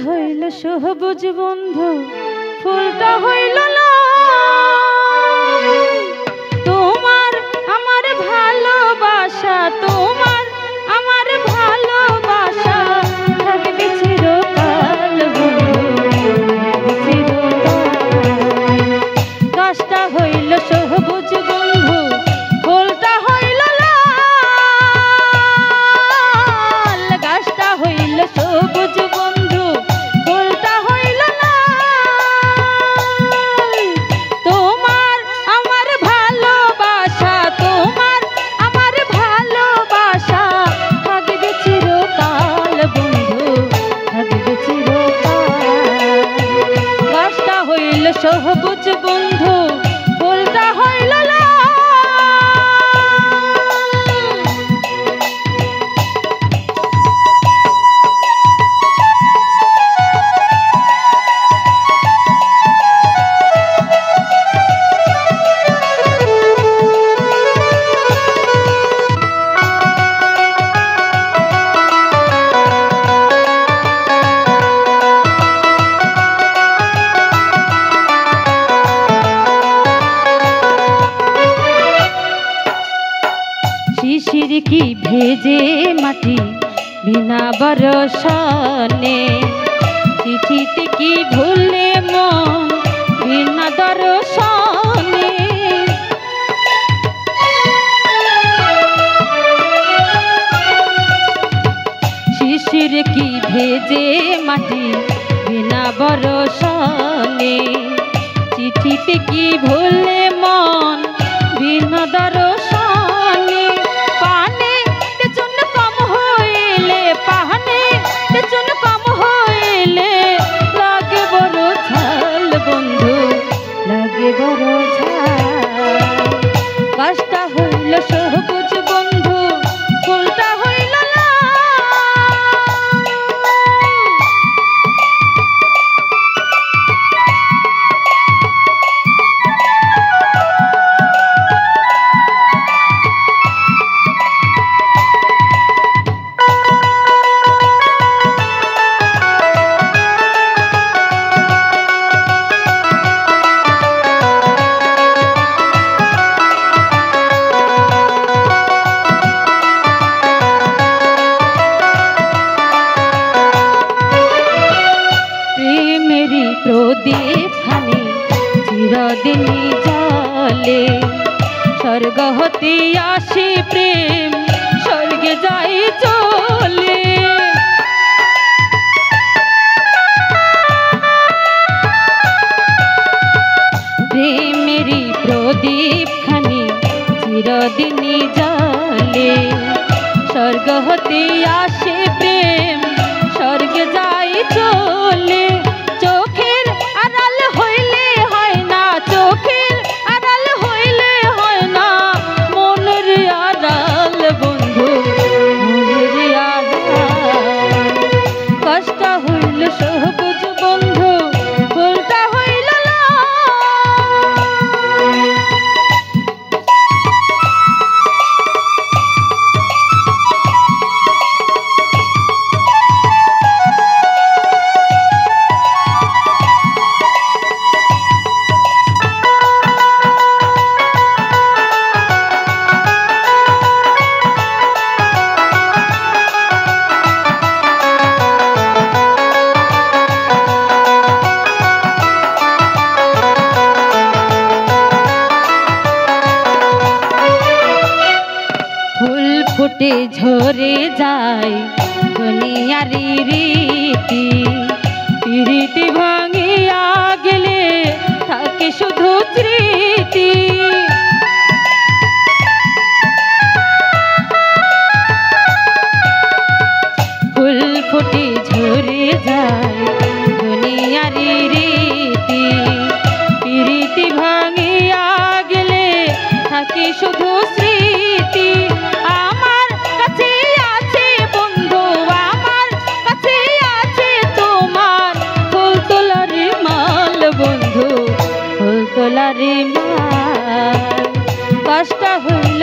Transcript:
হইল সবুজ বন্ধু, ফুলটা হইল না। তোমার আমার ভালোবাসা, তোমার আমার ভালোবাসা থাকবে চিরকাল বন্ধু, চিরকাল। গাছটা হইল সবুজ বন্ধু, ফুলটা হইল লাল। গাছটা হইল সবুজ বন্ধু, ফুলটা হইল লাল। তোমার আমার ভালোবাসা, তোমার আমার ভালোবাসা থাকবে চিরকাল বন্ধু, থাকবে চিরকাল। গাছটা হইল সবুজ বন্ধু, ফুলটা হইল লাল। শিশির কি ভেজে মাটি বিনা বরষণে, চিঠিতে কি ভুলে মন বিনা দর্শনে। শিশির কি ভেজে মাটি বিনা বরষণে, চিঠিতে কি ভুলে মন বিনা দর্শনে। পানে তেজুন কম হইলে, পানে তেজুন কম হইলে লাগে বড় ঝাল বন্ধু, লাগে বড় ঝাল। গাছটা হইল সবুজ বন্ধু, ফুলটা হইল লাল। প্রেমেরই প্রদীপ খানি চিরদিনই জ্বলে, স্বর্গ হতে আসে প্রেম স্বর্গে যাই চলে। প্রেমেরই প্রদীপ খানি চিরদিনই জ্বলে, স্বর্গ হতে আসে প্রেম স্বর্গে যাই চলে। চোখের আড়াল হইলে হয় না, চোখের আড়াল হইলে হয় না মনের আড়াল বন্ধু, মনের আড়াল। কষ্ট হইল সবুজ বন্ধু, ফুলটা হইল লাল। ফুটে ঝরে যায় দুনিয়ারি রীতি, রীতি ভাঙিয়া গেলে থাকে শুধু স্মৃতি। ফুল ফুটে ঝরে যায় দুনিয়ারি রীতি, রীতি ভাঙিয়া গেলে থাকে শুধু স্মৃতি। আমার কাছে আছে বন্ধু, আমার কাছে আছে তোমার ফুল তোলারে মাল বন্ধু, ফুল তোলারে মাল। কষ্ট হইল